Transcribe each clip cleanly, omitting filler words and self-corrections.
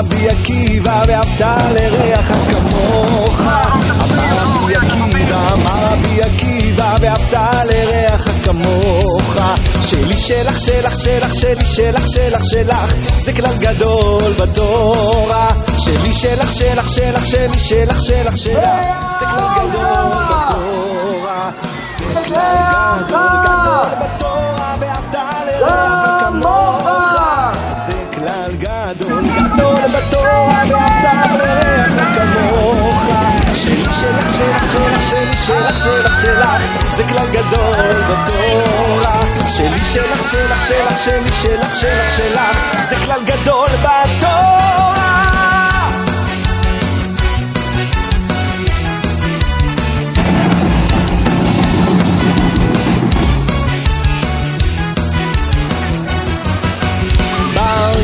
רבי עקיבא ואהבת לרעך כמוך. אמר רבי עקיבא ואהבת לרעך כמוך. שלי שלך שלך שלך שלי שלך שלך שלך זה כלל גדול בתורה. שלי שלך שלך שלך שלי שלך שלך שלך זה כלל גדול בתורה. זה כלל גדול בתורה ואהבת לרעך כמוך. זה כלל גדול בתורה ואהבת לרעך כמוך. שלי שלך שלך שלך שלי שלך שלך שלך זה כלל גדול בתורה. שלי שלך שלך שלך שלי שלך שלך שלך זה כלל גדול בתורה.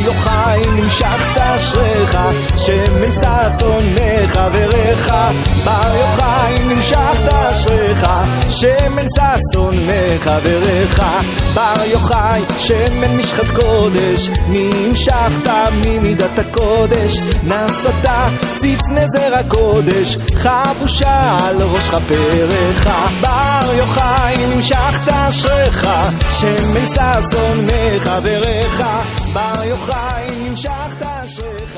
יוחאי נמשכת אשריך, שמן ששון מחבריך. בר יוחאי נמשכת אשריך, שמן ששון מחבריך. בר יוחאי שמן משחת קודש, נמשכת ממידת הקודש. נשאת ציץ נזר הקודש, חבושה על ראש כפרך. בר יוחאי נמשכת אשריך, שמן ששון מחבריך. בר יוחאי נמשכת אשריך.